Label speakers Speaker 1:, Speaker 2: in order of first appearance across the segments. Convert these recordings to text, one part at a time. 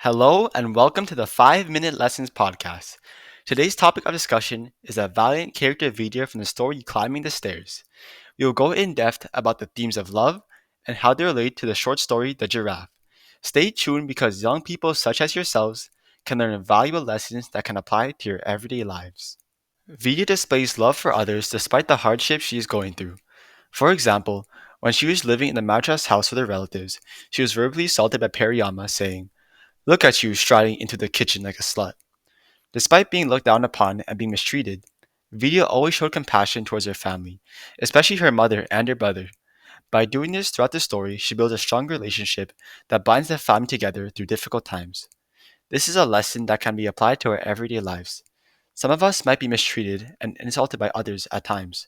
Speaker 1: Hello and welcome to the 5 Minute Lessons podcast. Today's topic of discussion is a valiant character Vidya from the story Climbing the Stairs. We will go in depth about the themes of love and how they relate to the short story The Giraffe. Stay tuned because young people such as yourselves can learn valuable lessons that can apply to your everyday lives. Vidya displays love for others despite the hardships she is going through. For example, when she was living in the Madras house with her relatives, she was verbally assaulted by Pariyama saying, "Look at you striding into the kitchen like a slut." Despite being looked down upon and being mistreated, Vidya always showed compassion towards her family, especially her mother and her brother. By doing this throughout the story, she builds a strong relationship that binds the family together through difficult times. This is a lesson that can be applied to our everyday lives. Some of us might be mistreated and insulted by others at times.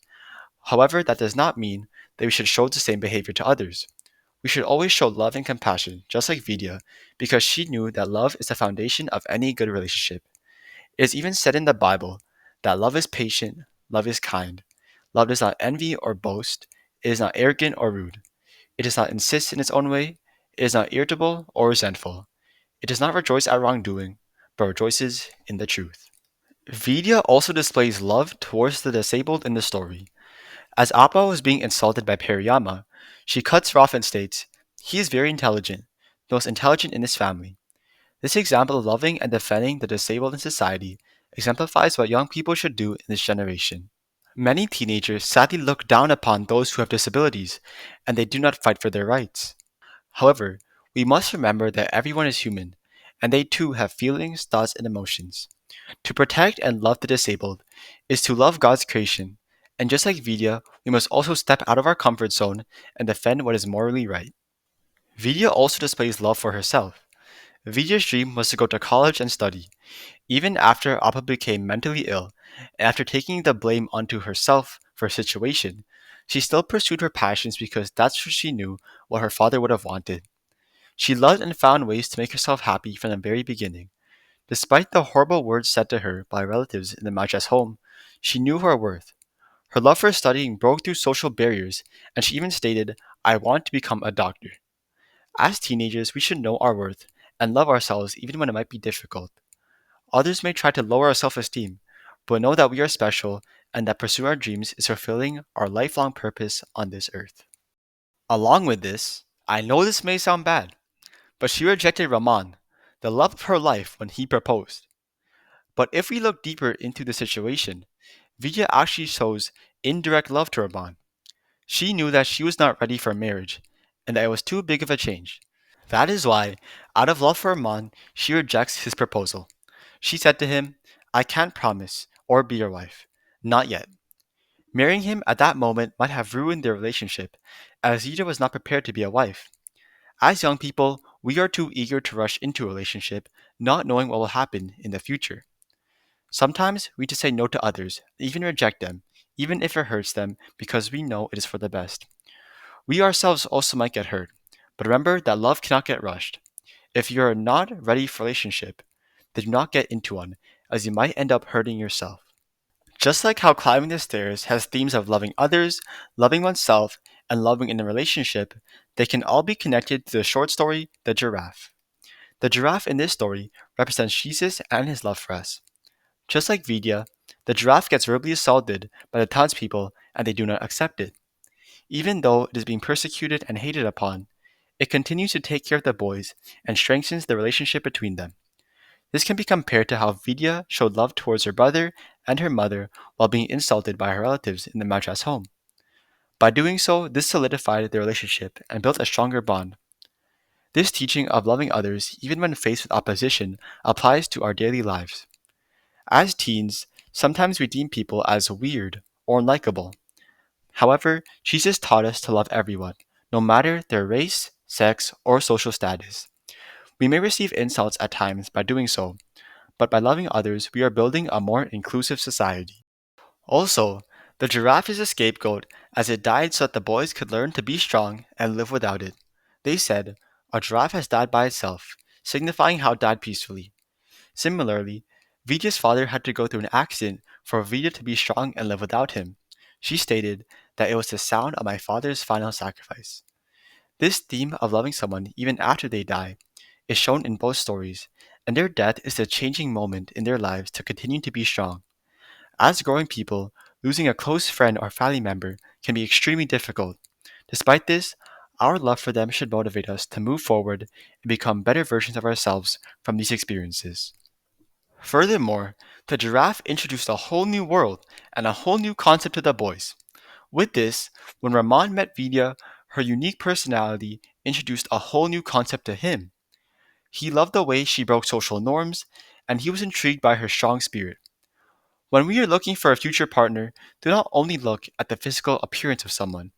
Speaker 1: However, that does not mean that we should show the same behavior to others. We should always show love and compassion, just like Vidya, because she knew that love is the foundation of any good relationship. It is even said in the Bible that love is patient, love is kind. Love does not envy or boast, it is not arrogant or rude. It does not insist in its own way, it is not irritable or resentful. It does not rejoice at wrongdoing, but rejoices in the truth. Vidya also displays love towards the disabled in the story. As Appa was being insulted by Periyama, she cuts her off and states, "He is very intelligent, the most intelligent in his family." This example of loving and defending the disabled in society exemplifies what young people should do in this generation. Many teenagers sadly look down upon those who have disabilities, and they do not fight for their rights. However, we must remember that everyone is human, and they too have feelings, thoughts, and emotions. To protect and love the disabled is to love God's creation, and just like Vidya, we must also step out of our comfort zone and defend what is morally right. Vidya also displays love for herself. Vidya's dream was to go to college and study. Even after Appa became mentally ill, and after taking the blame onto herself for her situation, she still pursued her passions because that's what she knew what her father would have wanted. She loved and found ways to make herself happy from the very beginning. Despite the horrible words said to her by relatives in the Madras home, she knew her worth. Her love for studying broke through social barriers, and she even stated, "I want to become a doctor." As teenagers, we should know our worth and love ourselves even when it might be difficult. Others may try to lower our self esteem, but know that we are special and that pursuing our dreams is fulfilling our lifelong purpose on this earth. Along with this, I know this may sound bad, but she rejected Raman, the love of her life, when he proposed. But if we look deeper into the situation, Vidya actually shows indirect love to Raman. She knew that she was not ready for marriage, and that it was too big of a change. That is why, out of love for Raman, she rejects his proposal. She said to him, "I can't promise or be your wife. Not yet." Marrying him at that moment might have ruined their relationship, as Vidya was not prepared to be a wife. As young people, we are too eager to rush into a relationship, not knowing what will happen in the future. Sometimes we just say no to others, even reject them, even if it hurts them, because we know it is for the best. We ourselves also might get hurt, but remember that love cannot get rushed. If you are not ready for a relationship, then do not get into one, as you might end up hurting yourself. Just like how climbing the stairs has themes of loving others, loving oneself, and loving in a relationship, they can all be connected to the short story, The Giraffe. The giraffe in this story represents Jesus and his love for us. Just like Vidya, the giraffe gets verbally assaulted by the townspeople and they do not accept it. Even though it is being persecuted and hated upon, it continues to take care of the boys and strengthens the relationship between them. This can be compared to how Vidya showed love towards her brother and her mother while being insulted by her relatives in the Madras home. By doing so, this solidified their relationship and built a stronger bond. This teaching of loving others, even when faced with opposition, applies to our daily lives. As teens, sometimes we deem people as weird or unlikable. However, Jesus taught us to love everyone, no matter their race, sex, or social status. We may receive insults at times by doing so, but by loving others, we are building a more inclusive society. Also, the giraffe is a scapegoat as it died so that the boys could learn to be strong and live without it. They said, "A giraffe has died by itself," signifying how it died peacefully. Similarly, Vidya's father had to go through an accident for Vidya to be strong and live without him. She stated that it was the sound of my father's final sacrifice. This theme of loving someone even after they die is shown in both stories, and their death is a changing moment in their lives to continue to be strong. As growing people, losing a close friend or family member can be extremely difficult. Despite this, our love for them should motivate us to move forward and become better versions of ourselves from these experiences. Furthermore, the giraffe introduced a whole new world and a whole new concept to the boys. With this, when Rahman met Vidya, her unique personality introduced a whole new concept to him. He loved the way she broke social norms, and he was intrigued by her strong spirit. When we are looking for a future partner, do not only look at the physical appearance of someone.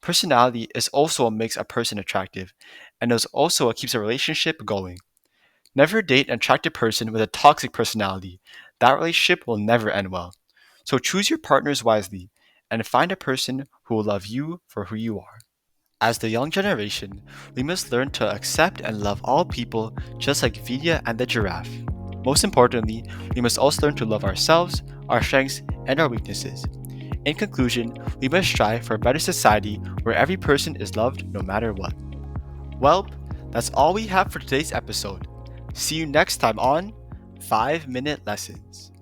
Speaker 1: Personality is also what makes a person attractive, and is also what keeps a relationship going. Never date an attractive person with a toxic personality. That relationship will never end well. So choose your partners wisely and find a person who will love you for who you are. As the young generation, we must learn to accept and love all people just like Vidya and the giraffe. Most importantly, we must also learn to love ourselves, our strengths, and our weaknesses. In conclusion, we must strive for a better society where every person is loved no matter what. Well, that's all we have for today's episode. See you next time on 5 Minute Lessons.